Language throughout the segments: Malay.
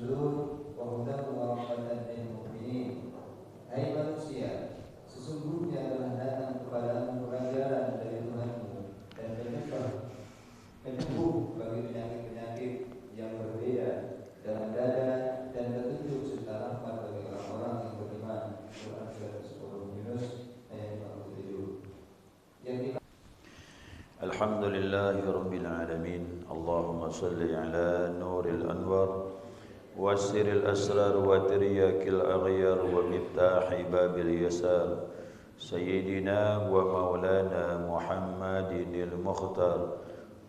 sudur wa hudan wa rahmatan lil mu'minin. Hai manusia, sesungguhnya telah datang kepadamu pelajaran dari Tuhanmu dan penyembuh bagi penyakit-penyakit yang berbeda dalam dada dan petunjuk serta rahmat bagi orang-orang yang beriman. Quran surat 10 Yunus ayat 47. Alhamdulillahi Rabbil Alamin. Allahumma salli ala nuril anwar wasiril asrar wa tiryakil aghyar wa miftahi babil yasar Sayyidina wa maulana Muhammadinil mukhtar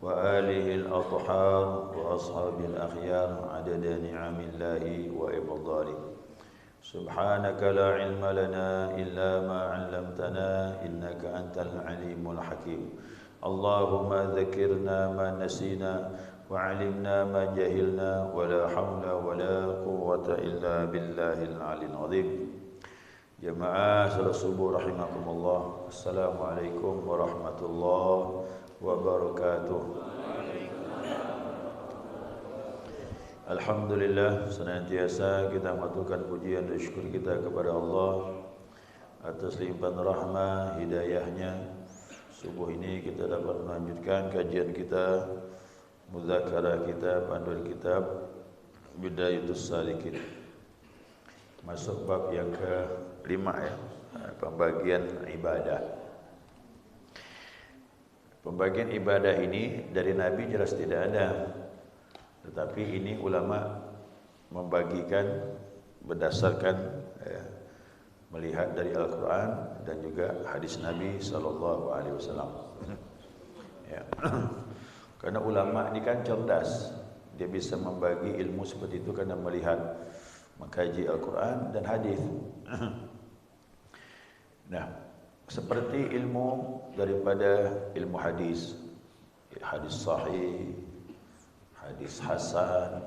wa alihi al-athhar wa ashabil akhyar adada ni'amillahi wa ibadalih. Subhanaka la ilma lana illa ma 'allamtana innaka antal alimul hakim. Allahumma dzakirna ma nasina wa 'allimna ma jahilna wa la haula wa la quwwata illa billahil 'aliyyil 'azim. Jamaah salat subuh rahimakumullah. Assalamualaikum warahmatullahi wabarakatuh. Alhamdulillah, senantiasa kita mengaturkan pujian dan syukur kita kepada Allah atas limpahan rahmah hidayahnya. Subuh ini kita dapat melanjutkan kajian kita, muzakarah kita, panduan kitab Bidayatus Salikin. Masuk bab yang ke-5 ya, pembagian ibadah. Pembagian ibadah ini dari Nabi jelas tidak ada, tetapi ini ulama membagikan berdasarkan melihat dari Al-Quran dan juga hadis Nabi SAW. Ya. Karena ulama ini kan cerdas, dia bisa membagi ilmu seperti itu karena melihat, mengkaji Al-Quran dan hadis. Nah, seperti ilmu daripada ilmu hadis, hadis sahih, hadis hasan,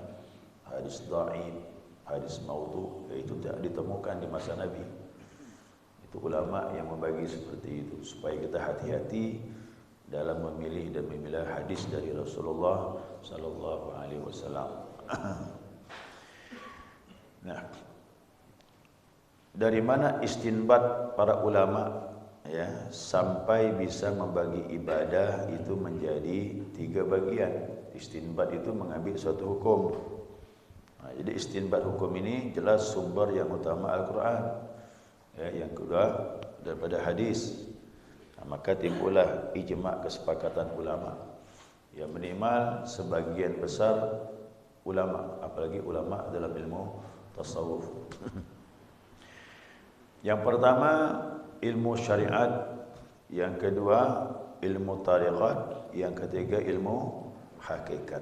hadis dhaif, hadis maudhu, itu tidak ditemukan di masa Nabi. Itu ulama yang membagi seperti itu supaya kita hati-hati dalam memilih dan memilah hadis dari Rasulullah sallallahu alaihi wasallam. Nah, dari mana istinbat para ulama ya sampai bisa membagi ibadah itu menjadi 3 bagian. Istinbat itu mengambil suatu hukum. Nah, jadi istinbat hukum ini jelas sumber yang utama Al-Quran. Ya, yang kedua daripada hadis. Nah, maka timbullah ijma' kesepakatan ulama. Ya minimal sebagian besar ulama, apalagi ulama dalam ilmu tasawuf. Yang pertama ilmu syariat, yang kedua ilmu tariqat, yang ketiga ilmu hakikat.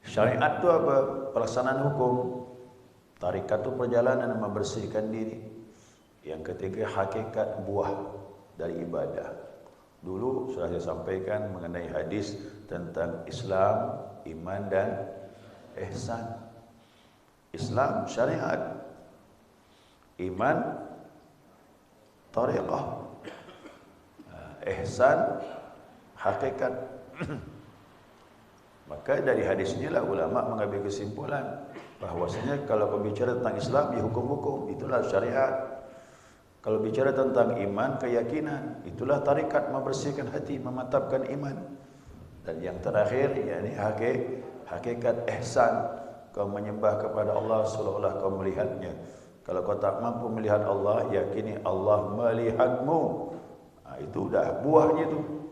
Syariat itu apa? Pelaksanaan hukum. Tarikat itu perjalanan membersihkan diri. Yang ketiga hakikat, buah dari ibadah. Dulu sudah saya sampaikan mengenai hadis tentang Islam, iman dan ihsan. Islam syariat, iman tariqah, ihsan hakikat. Maka dari hadis inilah ulama mengambil kesimpulan bahwasanya kalau berbicara tentang Islam ya hukum-hukum, itulah syariat. Kalau bicara tentang iman, keyakinan, itulah tarikat, membersihkan hati, memantapkan iman. Dan yang terakhir yakni hakikat ihsan, kau menyembah kepada Allah seolah-olah kau melihatnya. Kalau kau tak mampu melihat Allah, yakini Allah melihatmu. Nah, itu dah buahnya itu.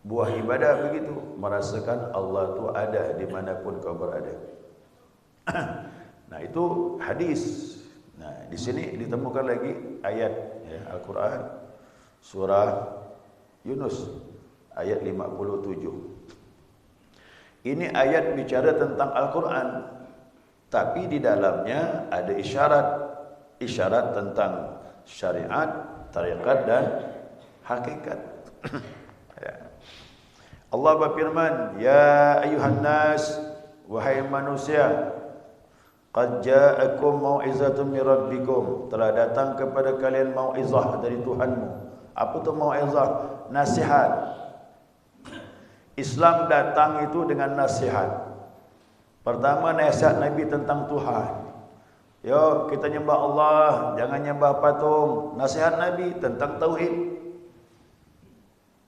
Buah ibadah begitu, merasakan Allah itu ada dimanapun kau berada. Nah, itu hadis. Nah, di sini ditemukan lagi ayat ya, Al-Quran surah Yunus ayat 57. Ini ayat bicara tentang Al-Quran, tapi di dalamnya ada isyarat tentang syariat, tariqat dan hakikat. Ya. Allah berfirman, ya ayuhan nas, wahai manusia, qad ja'akum mau'izatun min rabbikum, telah datang kepada kalian mau'izah dari Tuhanmu. Apa itu mau'izah? Nasihat. Islam datang itu dengan nasihat. Pertama, nasihat Nabi tentang Tuhan. Yo, kita nyembah Allah, jangan nyembah patung. Nasihat Nabi tentang tauhid.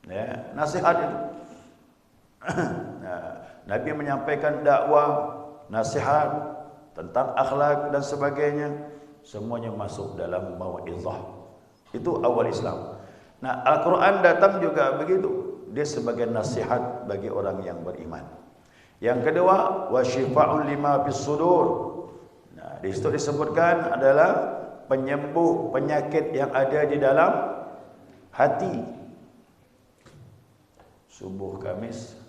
Ya, nasihat itu. Nah, Nabi menyampaikan dakwah, nasihat tentang akhlak dan sebagainya. Semuanya masuk dalam mau'izah. Itu awal Islam. Nah, Al-Quran datang juga begitu. Dia sebagai nasihat bagi orang yang beriman. Yang kedua, wa syifa'un lima fis sudur. Nah, di situ disebutkan adalah penyembuh penyakit yang ada di dalam hati. Subuh Kamis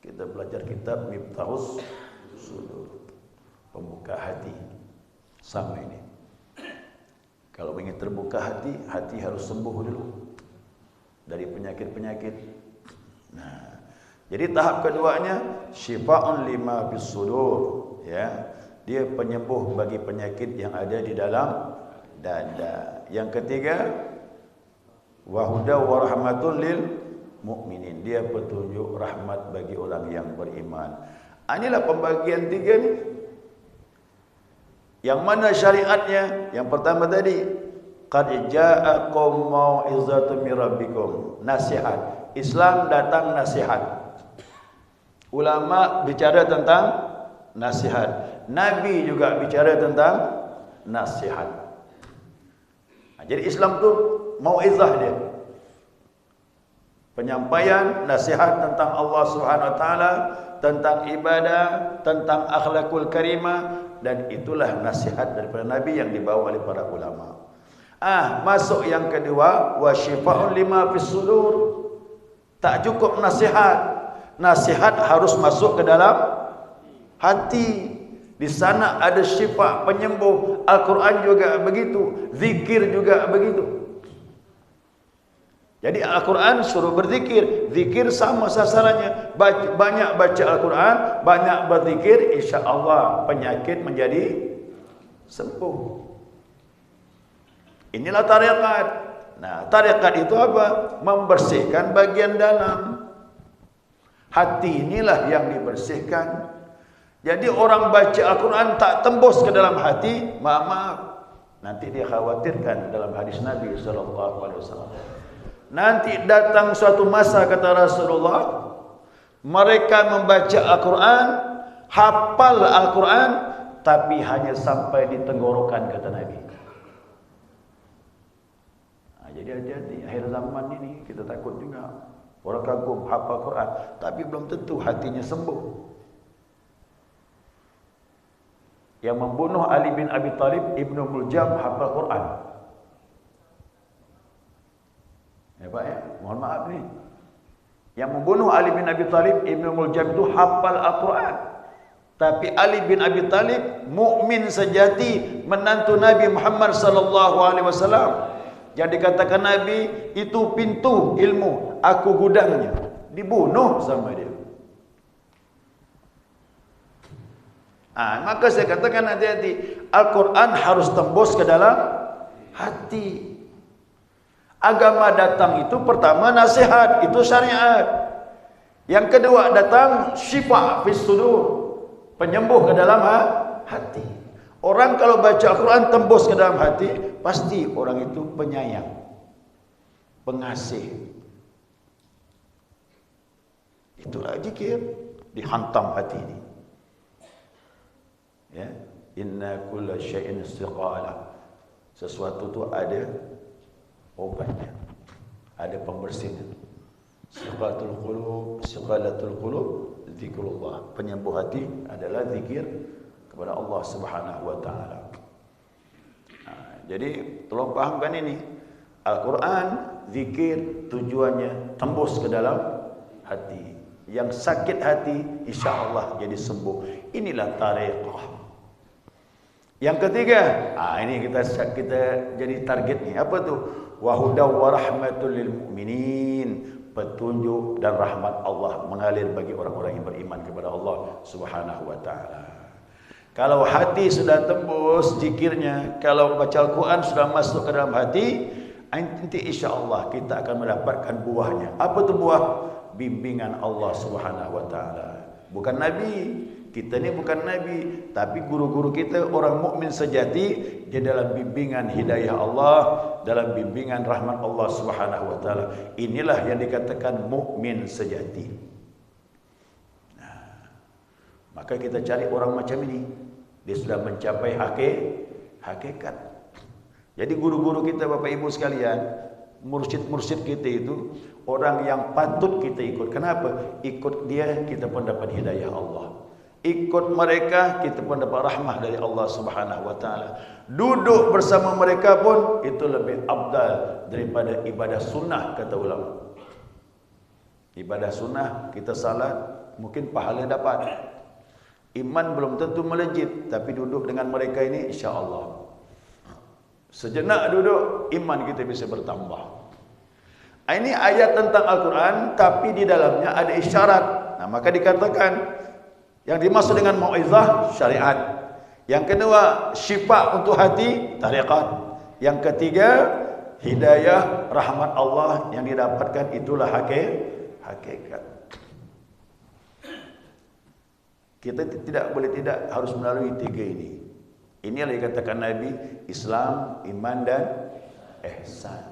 kita belajar kitab Miftahus Sudur, pembuka hati. Sama ini. Kalau ingin terbuka hati, hati harus sembuh dulu dari penyakit-penyakit. Nah, jadi tahap keduanya syifa'un lima fis sudur, ya. Dia penyembuh bagi penyakit yang ada di dalam dada. Yang ketiga, wa huda wa rahmatul lil mukminin. Dia petunjuk rahmat bagi orang yang beriman. Inilah pembagian tiga ni. Yang mana syariatnya? Yang pertama tadi, qad ja'akum mau'izatun mir rabbikum. Nasihat. Islam datang nasihat. Ulama bicara tentang nasihat. Nabi juga bicara tentang nasihat. Jadi Islam tu mau'izah dia. Penyampaian nasihat tentang Allah Subhanahu wa taala, tentang ibadah, tentang akhlakul karimah, dan itulah nasihat daripada Nabi yang dibawa oleh para ulama. Masuk yang kedua, wa syifa'un lima fis sudur. Tak cukup nasihat. Nasihat harus masuk ke dalam hati. Di sana ada syifa, penyembuh. Al-Quran juga begitu, zikir juga begitu. Jadi Al-Quran suruh berzikir. Zikir sama sasarannya. Banyak baca Al-Quran, banyak berzikir, insya-Allah penyakit menjadi sembuh. Inilah tarekat. Nah, tarekat itu apa? Membersihkan bagian dalam. Hati inilah yang dibersihkan. Jadi orang baca Al-Quran tak tembus ke dalam hati, maaf, nanti dia khawatirkan dalam hadis Nabi SAW. Nanti datang suatu masa, kata Rasulullah, mereka membaca Al-Quran, hafal Al-Quran, tapi hanya sampai di tenggorokan, kata Nabi. Jadi hati-hati, akhir zaman ini kita takut juga. Orang kagum hafal Quran, tapi belum tentu hatinya sembuh. Yang membunuh Ali bin Abi Thalib, Ibnu Muljam, hafal Quran. Ya Pak ya, mohon maaf ni. Yang membunuh Ali bin Abi Thalib, Ibnu Muljam itu hafal Al-Quran. Tapi Ali bin Abi Thalib mukmin sejati, menantu Nabi Muhammad sallallahu alaihi wasallam. Yang dikatakan Nabi itu pintu ilmu, aku gudangnya. Dibunuh sama dia. Maka saya katakan hati-hati. Al-Quran harus tembus ke dalam hati. Agama datang itu pertama nasihat, itu syariat. Yang kedua datang syifa fis sudur, penyembuh ke dalam hati. Orang kalau baca Al-Quran tembus ke dalam hati, pasti orang itu penyayang, pengasih. Itulah zikir, dihantam hati ini. Ya, inna kulla syai'in istiqalah. Sesuatu itu ada obatnya, ada pembersihnya. Siqalatul qulub, zikrullah. Penyembuh hati adalah zikir kepada Allah Subhanahu wa taala. Jadi tolong pahamkan ini. Al-Quran, zikir tujuannya tembus ke dalam hati. Yang sakit hati insya-Allah jadi sembuh. Inilah tariqah. Yang ketiga, ini kita jadi target nih. Apa tuh? Wa hudaw wa rahmatul lil mu'minin. Petunjuk dan rahmat Allah mengalir bagi orang-orang yang beriman kepada Allah Subhanahu wa taala. Kalau hati sudah tembus zikirnya, kalau baca Al-Quran sudah masuk ke dalam hati, nanti insya-Allah kita akan mendapatkan buahnya. Apa tu buah? Bimbingan Allah Subhanahu wa taala. Bukan Nabi. Kita ni bukan nabi, tapi guru-guru kita orang mukmin sejati, dia dalam bimbingan hidayah Allah, dalam bimbingan rahmat Allah Subhanahu wa taala. Inilah yang dikatakan mukmin sejati. Maka kita cari orang macam ini. Dia sudah mencapai hakikat. Jadi guru-guru kita, Bapak Ibu sekalian, mursyid-mursyid kita itu orang yang patut kita ikut. Kenapa? Ikut dia kita pun dapat hidayah Allah. Ikut mereka kita pun dapat rahmah dari Allah Subhanahu wa taala. Duduk bersama mereka pun itu lebih afdal daripada ibadah sunnah, kata ulama. Ibadah sunnah kita salat mungkin pahala dapat. Iman belum tentu melejit, tapi duduk dengan mereka ini insya-Allah sejenak duduk, iman kita bisa bertambah. Ini ayat tentang Al-Quran, tapi di dalamnya ada isyarat. Nah, maka dikatakan yang dimaksud dengan mau'izah syariat. Yang kedua, syifa untuk hati, tariqat. Yang ketiga, hidayah rahmat Allah yang didapatkan, itulah hakikat. Kita tidak boleh tidak harus melalui tiga ini. Inilah yang dikatakan Nabi, Islam, iman dan ihsan.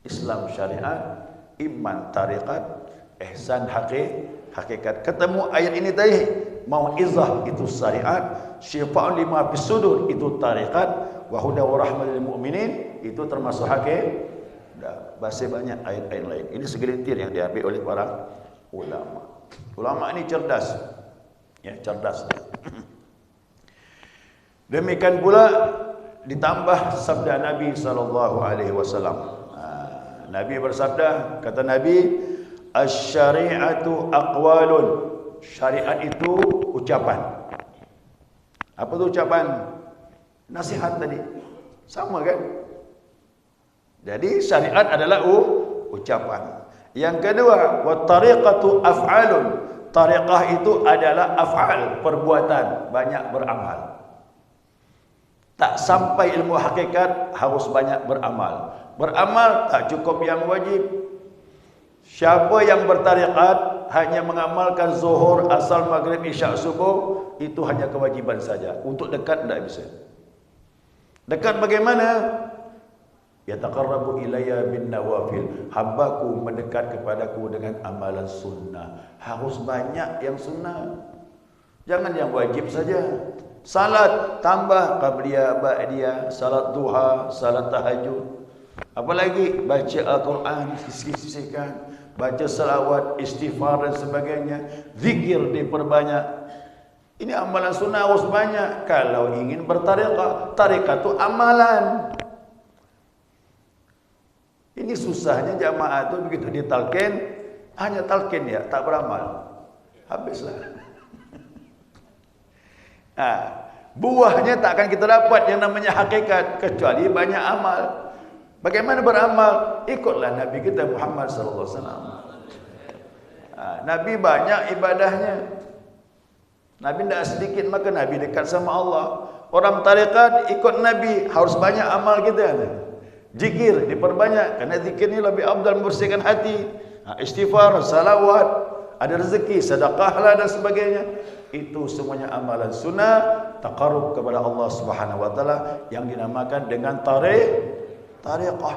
Islam syariat, iman tariqat, ihsan hakikat. Ketemu ayat ini tadi, mau'izah itu syariat, syifa'un lima fis sudur itu tariqat, wa huda wa rahmatan lil mu'minin itu termasuk hakikat. Masih banyak ayat-ayat lain. Ini segelintir yang diambil oleh para ulama. Ulama ini cerdas. Ya, cerdas. Demikian pula ditambah sabda Nabi sallallahu alaihi wasallam. Nabi bersabda, kata Nabi, asy-syari'atu aqwalun. Syariat itu ucapan. Apa itu ucapan? Nasihat tadi. Sama kan? Jadi syariat adalah ucapan. Yang kedua, wa tariqatu af'alun. Tariqah itu adalah af'al, perbuatan, banyak beramal. Tak sampai ilmu hakikat harus banyak beramal. Beramal tak cukup yang wajib. Siapa yang bertariqat hanya mengamalkan zuhur, asar, maghrib, isyak, subuh, itu hanya kewajiban saja. Untuk dekat tidak bisa. Dekat bagaimana? Yataqarrabu ilayya bin nawafil. Hambaku mendekat kepadaku dengan amalan sunnah. Harus banyak yang sunnah. Jangan yang wajib saja. Salat tambah qabliyah, ba'diyah, salat duha, salat tahajud. Apalagi baca Al-Quran, sisihkan, baca salawat, istighfar dan sebagainya, zikir diperbanyak. Ini amalan sunnah harus banyak. Kalau ingin bertariqah, tariqah itu amalan. Ini susahnya jamaah itu begitu ditalkin, hanya talkin ya, tak beramal. Habislah. Buahnya tak akan kita dapat yang namanya hakikat kecuali banyak amal. Bagaimana beramal? Ikutlah Nabi kita Muhammad sallallahu alaihi wasallam. Nabi banyak ibadahnya. Nabi tidak sedikit, maka Nabi dekat sama Allah. Orang tarikat ikut Nabi harus banyak amal kita. Zikir diperbanyak karena zikir ini lebih afdal membersihkan hati. Istighfar, salawat, ada rezeki, sedekahlah dan sebagainya. Itu semuanya amalan sunnah, taqarrub kepada Allah Subhanahu wa taala yang dinamakan dengan tariqah.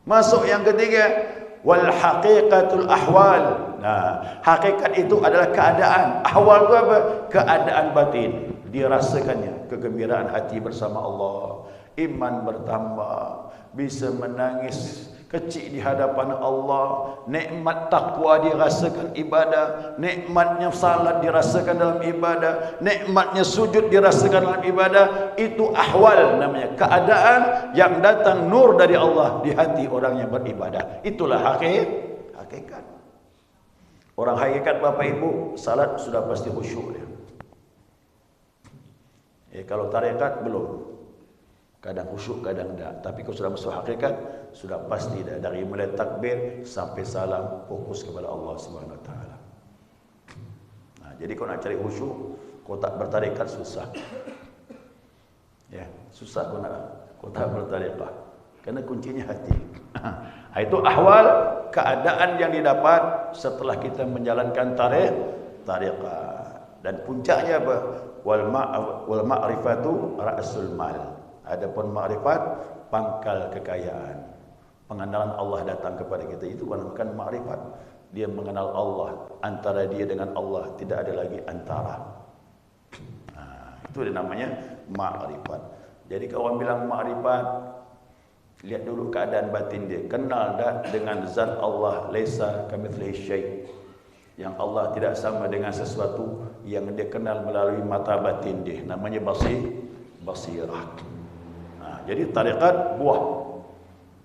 Masuk yang ketiga, wal haqiqatul ahwal. Nah, hakikat itu adalah keadaan. Ahwal itu apa? Keadaan batin. Dirasakannya kegembiraan hati bersama Allah. Iman bertambah, bisa menangis kecil di hadapan Allah. Nikmat takwa dirasakan ibadah, nikmatnya salat dirasakan dalam ibadah, nikmatnya sujud dirasakan dalam ibadah. Itu ahwal namanya, keadaan yang datang nur dari Allah di hati orang yang beribadah. Itulah hakikat. Orang hakikat Bapak Ibu, salat sudah pasti khusyuk dia. Kalau tarekat belum. Kadang khusyuk, kadang tidak. Tapi kalau sudah masuk hakikat, sudah pasti dah. Dari mulai takbir sampai salam, fokus kepada Allah Subhanahu Wa Taala. Nah, jadi kalau nak cari khusyuk, kau tak bertarekat susah. Ya, susah kau tak bertarekat. Karena kuncinya hati. Itu ahwal, keadaan yang didapat setelah kita menjalankan tariqat. Dan puncaknya apa? Wal ma'rifatu ra'sul mal. Adapun ma'rifat pangkal kekayaan. Pengenalan Allah datang kepada kita, itu bukan ma'rifat. Dia mengenal Allah, antara dia dengan Allah tidak ada lagi antara. Itu dia namanya ma'rifat. Jadi kalau orang bilang ma'rifat, lihat dulu keadaan batin dia. Kenal dah dengan zat Allah, laisa kamitslihi syai'. Yang Allah tidak sama dengan sesuatu yang dia kenal melalui mata batin dia. Namanya basirah. Jadi tariqat buah.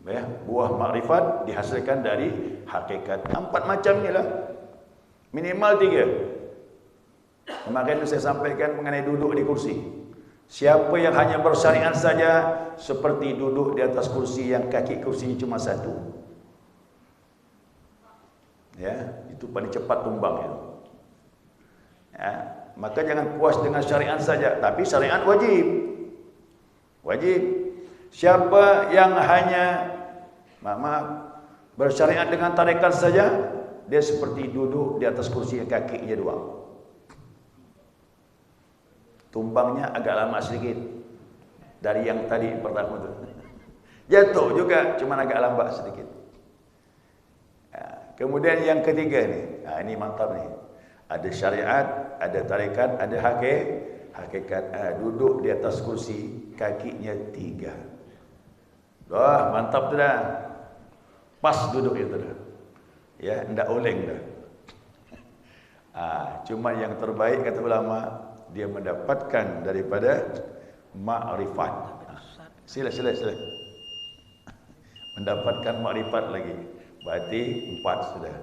Ya, buah makrifat dihasilkan dari hakikat. 4 macam ni lah. Minimal 3. Kemarin saya sampaikan mengenai duduk di kursi. Siapa yang hanya bersyariat saja seperti duduk di atas kursi yang kaki kursinya cuma satu. Ya, itu paling cepat tumbang ya. Ya, maka jangan puas dengan syariat saja, tapi syariat wajib. Wajib. Siapa yang hanya bersyariat dengan tarikat saja, dia seperti duduk di atas kursi yang kakinya 2. Tumbangnya agak lama sedikit dari yang tadi pertama itu. Jatuh juga, cuma agak lambat sedikit. Kemudian yang ketiga ni, ini mantap ni. Ada syariat, ada tarikat, ada hakikat. Duduk di atas kursi, kakinya 3. Wah, mantap tu dah. Pas duduk itu dah. Ya, ndak oleng dah. Cuma yang terbaik kata ulama, dia mendapatkan daripada ma'rifat. Sila. Mendapatkan ma'rifat lagi. Berarti 4 sudah.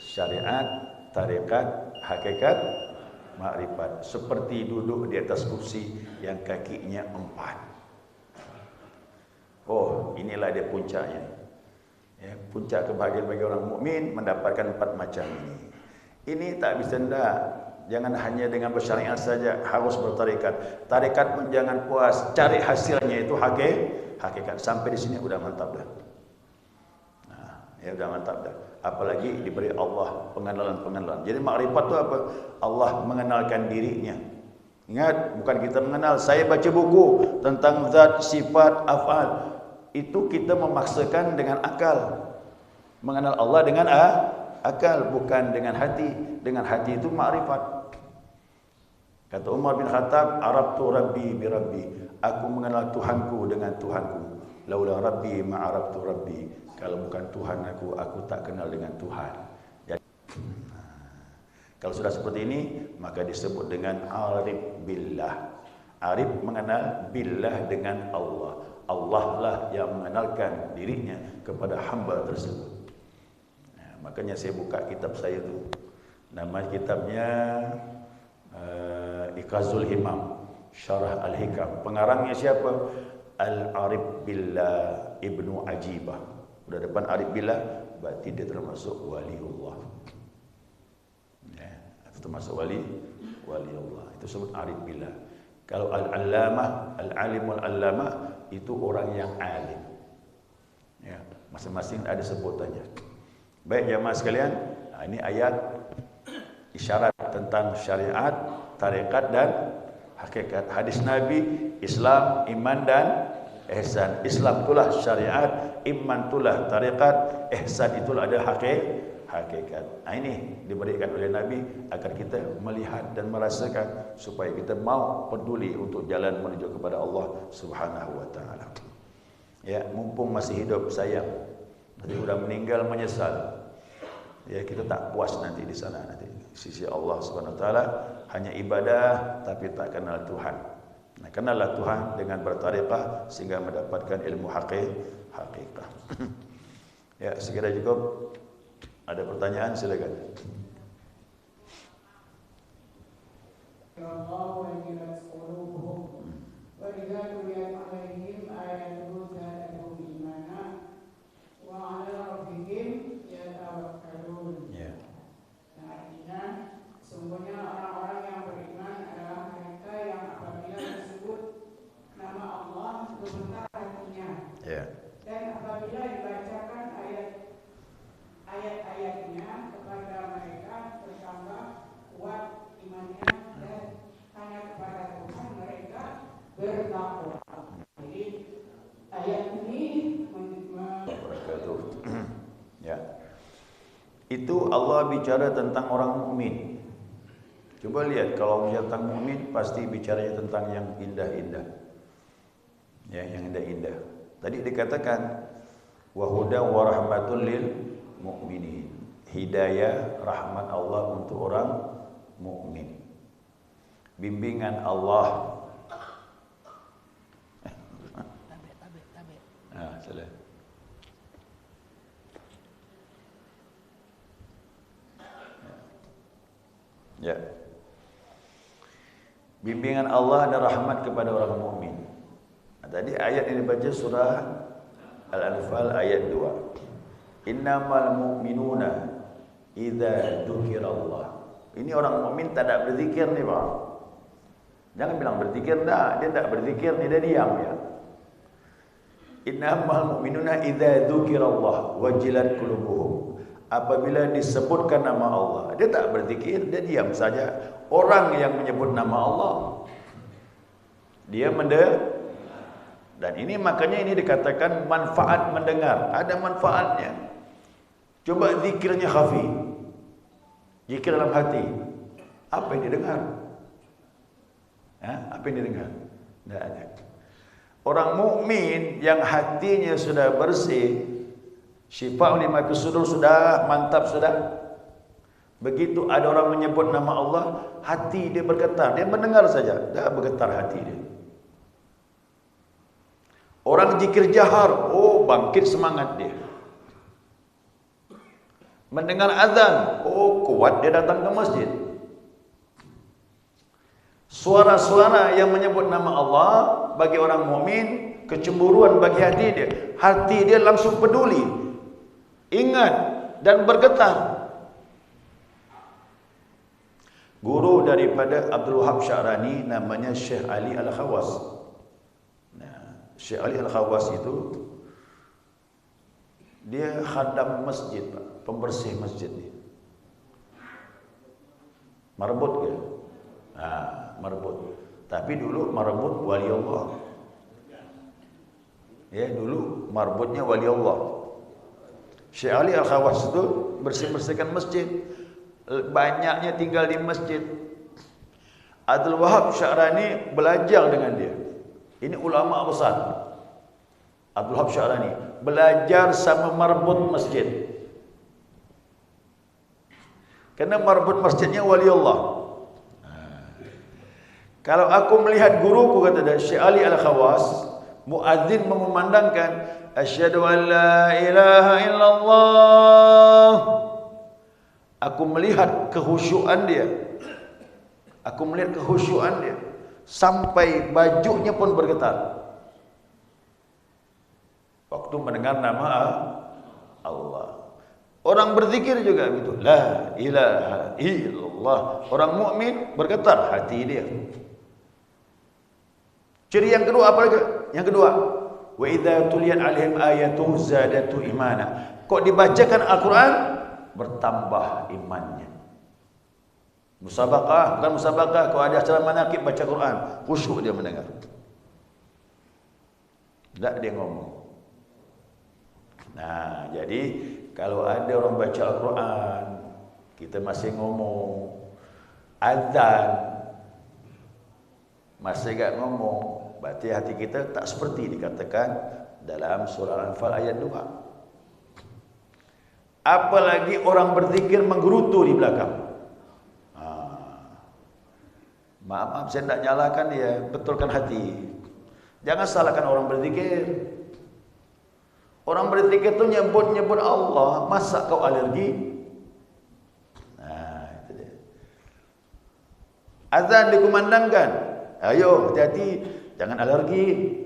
Syariat, tarikat, hakikat, ma'rifat. Seperti duduk di atas kursi yang kakinya 4. Oh, inilah dia puncaknya. Ya, puncak kebahagiaan bagi orang mukmin mendapatkan 4 macam ini. Ini tak bisa ndak. Jangan hanya dengan bersyariat saja, harus bertarikat. Tarikat pun jangan puas, cari hasilnya itu hakikat. Sampai di sini udah mantap dah. Ya udah mantap dah. Apalagi diberi Allah pengenalan. Jadi makrifat itu apa? Allah mengenalkan dirinya. Ingat, bukan kita mengenal. Saya baca buku tentang zat, sifat, af'al. Itu kita memaksakan dengan akal. Mengenal Allah dengan akal, bukan dengan hati. Dengan hati itu makrifat. Kata Umar bin Khattab, "Arabtu rabbi bi rabbi." Aku mengenal Tuhanku dengan Tuhanku. Laula rabbi ma'arabtu rabbi. Kalau bukan Tuhan aku tak kenal dengan Tuhan. Jadi, kalau sudah seperti ini, maka disebut dengan arif billah. Arif mengenal billah dengan Allah. Allah lah yang mengenalkan dirinya kepada hamba tersebut. Makanya saya buka kitab saya tu. Nama kitabnya Iqazul Himam, Syarah Al-Hikam. Pengarangnya siapa? Al-Arif Billah Ibnu Ajibah. Udah depan Arif Billah, berarti dia termasuk waliullah. Ya, itu termasuk waliullah. Itu sebut Arif Billah. Kalau al-allamah, al-alimul allamah, itu orang yang alim. Ya, masing-masing ada sebutannya. Baik jemaah sekalian, ini ayat isyarat tentang syariat, tarikat dan hakikat. Hadis Nabi, Islam, iman dan ihsan. Islam itulah syariat, iman itulah tarikat, ihsan itulah ada hakikat. Ini diberikan oleh Nabi agar kita melihat dan merasakan supaya kita mau peduli untuk jalan menuju kepada Allah Subhanahu wa taala. Ya, mumpung masih hidup sayang. Nanti sudah meninggal menyesal. Ya, kita tak puas nanti di sana nanti. Sisi Allah Subhanahu wa taala hanya ibadah tapi tak kenal Tuhan. Nah, kenallah Tuhan dengan bertariqah sehingga mendapatkan ilmu hakikat. Ya, sekira cukup. Ada pertanyaan, silakan. Sesungguhnya orang-orang yang beriman adalah mereka yang apabila disebut nama Allah gemetar hatinya. Dan apabila dibacakan ayat-ayatnya kepada mereka bertambah bertakwa. Jadi ayat ini ya. Itu Allah bicara tentang orang mukmin. Coba lihat kalau bicara tentang mukmin pasti bicaranya tentang yang indah-indah. Ya, yang indah-indah. Tadi dikatakan wa hudan wa rahmatul lil mu'minin. Hidayah, rahmat Allah untuk orang mukmin. Bimbingan Allah. Salah. Ya. Bimbingan Allah dan rahmat kepada orang mukmin. Tadi ayat ini dibaca surah Al-Anfal ayat 2. Innamal mu'minuna idza dzukirallah. Ini orang mukmin tak ada berzikir nih, Pak. Jangan bilang berzikir dah, dia tak berzikir ni, dia diam ya. Innamal mu'minuna idza dzukirallah wajilat qulubuhum. Apabila disebutkan nama Allah, dia tak berzikir, dia diam saja. Orang yang menyebut nama Allah, dia mendengar. Dan ini makanya ini dikatakan manfaat mendengar. Ada manfaatnya. Coba zikirnya khafi, zikir dalam hati. Apa yang didengar? Apa yang didengar? Tidak ada. Orang mukmin yang hatinya sudah bersih, syifa lima sudur sudah mantap sudah. Begitu ada orang menyebut nama Allah, hati dia bergetar. Dia mendengar saja, dah bergetar hati dia. Orang zikir jahar, oh bangkit semangat dia. Mendengar azan, oh kuat dia datang ke masjid. Suara-suara yang menyebut nama Allah bagi orang mukmin kecemburuan bagi hati dia. Hati dia langsung peduli, ingat dan bergetar. Guru daripada Abdul Wahab Sya'rani namanya Syekh Ali Al-Khawas. Syekh Ali Al-Khawas itu dia khadam masjid, Pak, pembersih masjid dia. Marbut ke? Marbut. Tapi dulu marbut wali Allah. Ya, dulu marbutnya wali Allah. Syekh Ali Al-Khawas itu bersih-bersihkan masjid. Banyaknya tinggal di masjid. Abdul Wahab Sya'rani belajar dengan dia. Ini ulama besar. Abdul Wahab Sya'rani belajar sama marbut masjid. Karena marbut masjidnya wali Allah. Kalau aku melihat guruku, kata dia, Syekh Ali Al-Khawas, muadzin mengumandangkan asyhadu an la ilaha illallah. Aku melihat kehusyuan dia. Aku melihat kehusyuan dia. Sampai bajunya pun bergetar waktu mendengar nama Allah. Orang berzikir juga begitu, la ilaha illallah. Orang mukmin bergetar hati dia. Ciri yang kedua apa lagi? Yang kedua, wa idza tuliyat alaihim ayatu zadatu imana. Kok dibacakan Al-Quran bertambah imannya. Musabaqah, bukan musabaqah. Kalau ada acara manaqib baca Quran, khusyuk dia mendengar. Tak dia ngomong. Nah, jadi kalau ada orang baca Al-Quran, kita masih ngomong. Azan, masih gak ngomong, berarti hati kita tak seperti dikatakan dalam surah Al-Anfal ayat 2. Apalagi orang berzikir menggerutu di belakang. Maaf, saya tidak nyalakan dia, betulkan hati. Jangan salahkan orang berzikir. Orang berzikir itu nyebut-nyebut Allah, masa kau alergi? Nah, itu dia. Azan dikumandangkan, ayo hati-hati, jangan alergi.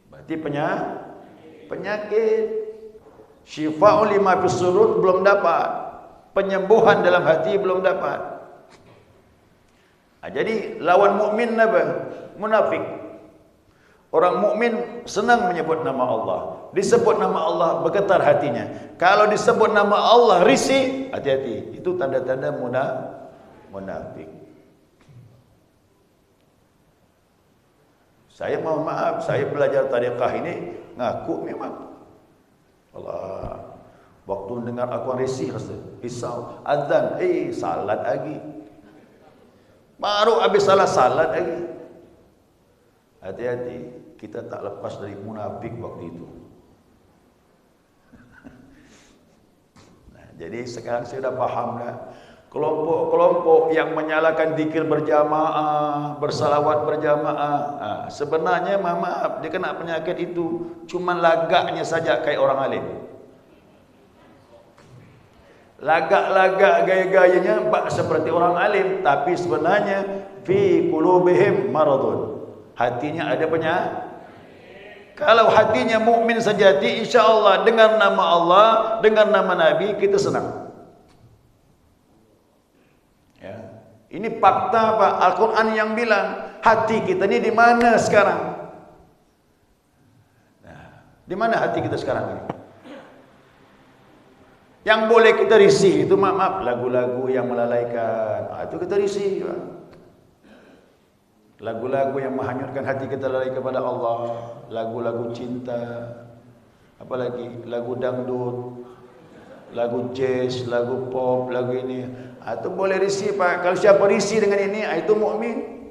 Berarti penyakit. Syifa'ul lima fis sudur belum dapat. Penyembuhan dalam hati belum dapat. Jadi lawan mukmin apa? Munafik. Orang mukmin senang menyebut nama Allah. Disebut nama Allah bergetar hatinya. Kalau disebut nama Allah risih, hati-hati. Itu tanda-tanda munafik. Saya mohon maaf, saya belajar tariqah ini ngaku memang. Allah, waktu dengar aku risih rasa, risau, azan, salat lagi. Baru habis salat lagi. Hati-hati, kita tak lepas dari munafik waktu itu. Nah, jadi sekarang saya sudah paham dah. Kelompok-kelompok yang menyalakan zikir berjamaah, bersalawat berjamaah, sebenarnya maaf, dia kena penyakit itu cuma lagaknya saja kayak orang alim. Lagak-lagak gaya-gayanya seperti orang alim, tapi sebenarnya fi qulubihim maradun. Hatinya ada penyakit. Kalau hatinya mukmin sejati, insya-Allah dengan nama Allah, dengan nama Nabi kita senang. Ya. Ini fakta Pak, Al-Quran yang bilang hati kita ini di mana sekarang? Nah, di mana hati kita sekarang ini? Yang boleh kita risih itu maaf lagu-lagu yang melalaikan. Itu kita risih Pak. Lagu-lagu yang menghanyutkan hati kita lalai kepada Allah, lagu-lagu cinta, apalagi lagu dangdut, lagu jazz, lagu pop, lagu ini. Itu boleh risih Pak. Kalau siapa risih dengan ini, itu mukmin.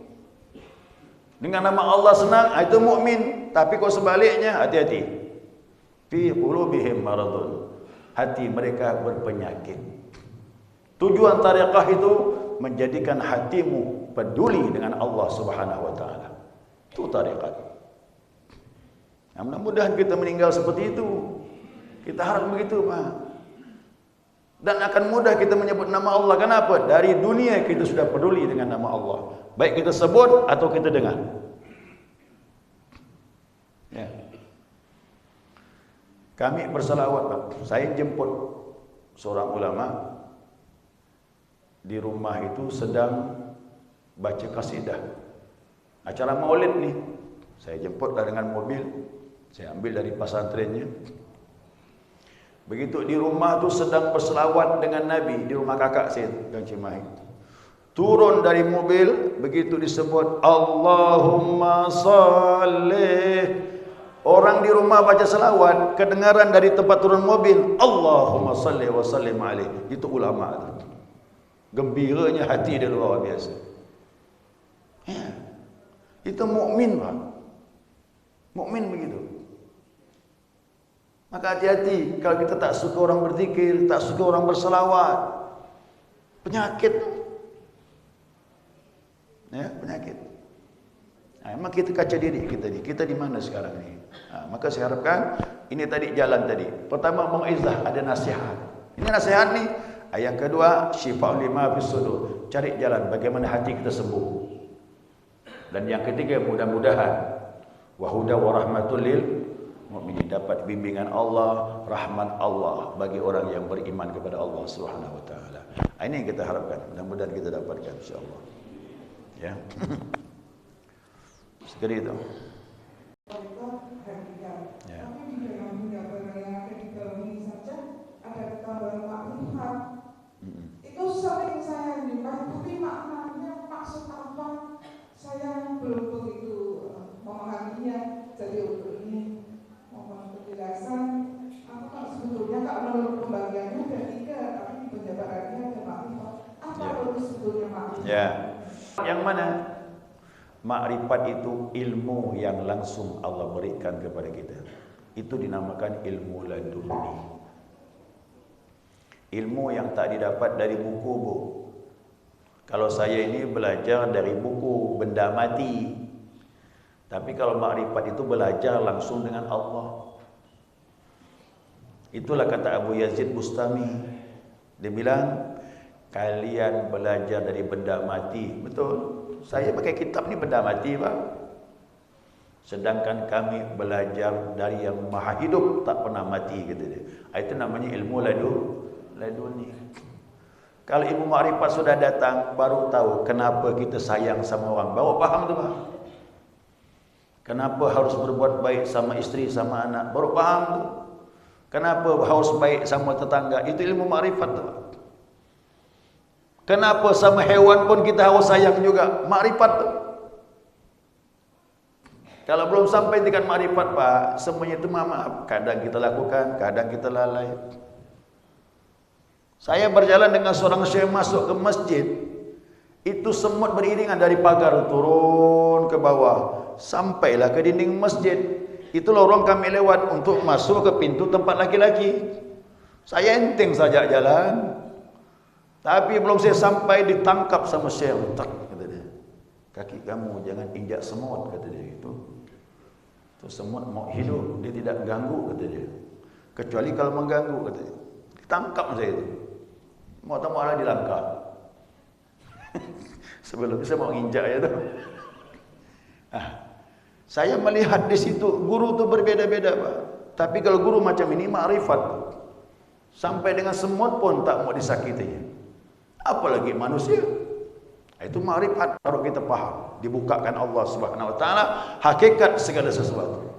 Dengan nama Allah senang, itu mukmin. Tapi kalau sebaliknya, hati-hati. Fi qulubihim maradun. Hati mereka berpenyakit. Tujuan tariqah itu menjadikan hatimu peduli dengan Allah Subhanahu wa taala. Itu tariqat. Nah, mudah-mudahan kita meninggal seperti itu. Kita harap begitu, Pak. Dan akan mudah kita menyebut nama Allah. Kenapa? Dari dunia kita sudah peduli dengan nama Allah. Baik kita sebut atau kita dengar. Ya. Kami bersalawat, Pak. Saya jemput seorang ulama di rumah itu sedang baca kasidah. Acara maulid nih. Saya jemputlah dengan mobil. Saya ambil dari pesantrennya. Begitu di rumah tu sedang berselawat dengan Nabi di rumah kakak saya Gang Cimahi. Turun dari mobil, begitu disebut Allahumma shalli. Orang di rumah baca selawat, kedengaran dari tempat turun mobil, Allahumma shalli wa sallim alaihi. Itu ulama tu. Gembiranya hati dia luar biasa. Ya. Itu mukmin, Pak. Mukmin begitu. Maka hati-hati kalau kita tak suka orang berzikir, tak suka orang berselawat. Penyakit. Ya, penyakit. Nah, memang kita kaca diri kita ni. Kita di mana sekarang ni? Maka saya harapkan ini tadi jalan tadi. Pertama mauizah, ada nasihat. Ini nasihat ni. Yang kedua syifa'ul lima fis sudur. Cari jalan bagaimana hati kita sembuh. Dan yang ketiga mudah-mudahan wa huda wa rahmatul lil mukminin, dapat bimbingan Allah, rahmat Allah bagi orang yang beriman kepada Allah Subhanahu wa taala. Ini yang kita harapkan, mudah-mudahan kita dapatkan insyaallah. Ya. Sekali itu. Ya. Tapi di dalam gambaran yang ada di dalam ini saja ada tambahan makrifat. Itu sering saya nyukai, tapi maknanya maksud apa saya belum begitu memahaminya. Jadi untuk ini mohon penjelasan apakah sebetulnya kalau menurut pembagiannya ada 3, tapi di penjabarannya ada makrifat. Apa itu sebetulnya makrifat? Ya. Yang mana? Makrifat itu ilmu yang langsung Allah berikan kepada kita. Itu dinamakan ilmu laduni. Ilmu yang tak didapat dari buku-buku. Kalau saya ini belajar dari buku benda mati. Tapi kalau makrifat itu belajar langsung dengan Allah. Itulah kata Abu Yazid Bustami. Dia bilang, kalian belajar dari benda mati. Betul. Saya pakai kitab ni benda mati, Pak. Sedangkan kami belajar dari yang maha hidup, tak pernah mati, kata dia. Itu namanya ilmu laduni. Kalau ilmu makrifat sudah datang, baru tahu kenapa kita sayang sama orang. Baru faham tu, Pak. Kenapa harus berbuat baik sama isteri, sama anak. Baru faham tu. Kenapa harus baik sama tetangga. Itu ilmu makrifat tu, Pak. Kenapa sama hewan pun kita harus sayang juga. Makrifat tu. Kalau belum sampai tingkat makrifat, Pak, semuanya itu maaf. Kadang kita lakukan, kadang kita lalai. Saya berjalan dengan seorang syekh masuk ke masjid. Itu semut beriringan dari pagar turun ke bawah. Sampailah ke dinding masjid. Itu lorong kami lewat untuk masuk ke pintu tempat laki-laki. Saya enteng saja jalan. Tapi belum saya sampai ditangkap sama syekh. Tak, kata dia. Kaki kamu jangan injak semut, kata dia itu. Itu semut mau hidup, dia tidak ganggu, kata dia. Kecuali kalau mengganggu, kata dia. Ditangkap saya itu. Mau tak mau dilangkap. Sebelum saya mau injak ya tu. Saya melihat di situ guru tu berbeda-beda, Pak. Tapi kalau guru macam ini makrifat. Sampai dengan semut pun tak mau disakitinya. Apalagi manusia. Itu makrifat baru kita paham. Dibukakan Allah Subhanahu wa taala hakikat segala sesuatu.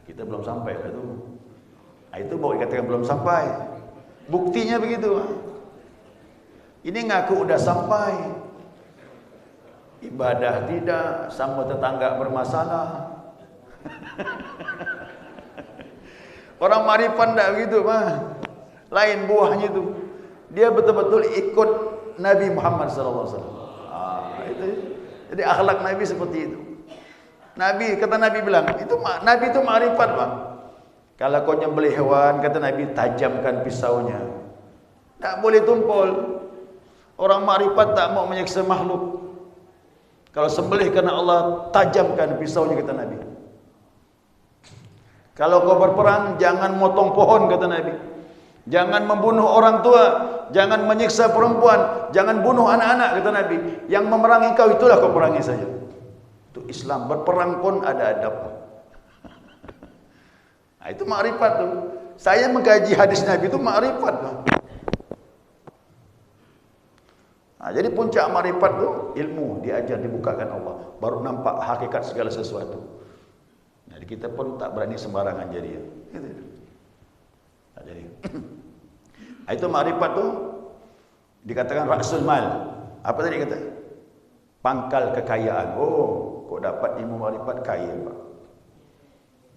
Kita belum sampai ke itu. Itu baru dikatakan belum sampai. Buktinya begitu. Ini ngaku udah sampai. Ibadah tidak, sama tetangga bermasalah. Orang marifan tak begitu, Pak. Lain buahnya itu. Dia betul-betul ikut Nabi Muhammad SAW. Itu. Jadi akhlak Nabi seperti itu. Nabi, kata Nabi bilang, itu Nabi itu ma'rifat, Pak. Kalau kau nyembelih hewan, kata Nabi, tajamkan pisaunya. Tak boleh tumpul. Orang ma'rifat tak mau menyiksa makhluk. Kalau sembelih karena Allah, tajamkan pisaunya, kata Nabi. Kalau kau berperang, jangan motong pohon, kata Nabi. Jangan membunuh orang tua, jangan menyiksa perempuan, jangan bunuh anak-anak, kata Nabi. Yang memerangi kau itulah kau perangi saja. Itu Islam, berperang pun ada adab. Nah, itu makrifat tuh. Saya mengkaji hadis Nabi itu makrifat tuh. Nah, jadi puncak makrifat tuh ilmu diajar, dibukakan Allah, baru nampak hakikat segala sesuatu. Jadi kita pun tak berani sembarangan jadi. Gitu. Nah, jadi itu makrifat tuh dikatakan rasul mal. Apa tadi kata? Pangkal kekayaan. Oh, kok dapat ilmu makrifat kaya, Pak.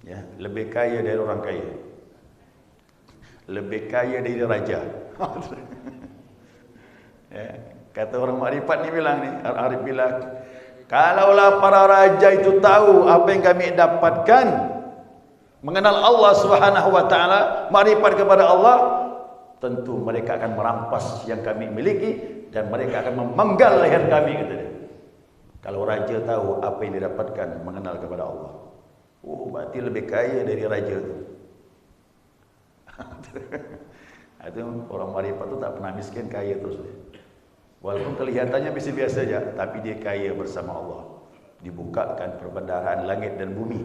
Ya, lebih kaya dari orang kaya. Lebih kaya dari raja. Ya, kata orang makrifat ni bilang ni, Arif bilang, kalaulah para raja itu tahu apa yang kami dapatkan, mengenal Allah Subhanahu wa taala, makrifat kepada Allah, tentu mereka akan merampas yang kami miliki dan mereka akan memenggal leher kami, kata dia. Kalau raja tahu apa yang didapatkan mengenal kepada Allah, oh, berarti lebih kaya dari raja itu. Itu orang makrifat itu tak pernah miskin, kaya terus dia. Walaupun kelihatannya biasa-biasa saja, tapi dia kaya bersama Allah. Dibukakan perbendaharaan langit dan bumi.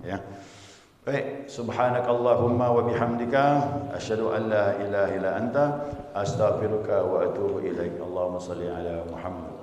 Ya. Baik, subhanakallahumma wa bihamdika asyhadu an la ilaha illa anta astaghfiruka wa atubu ilaik. Allahumma shalli ala Muhammad.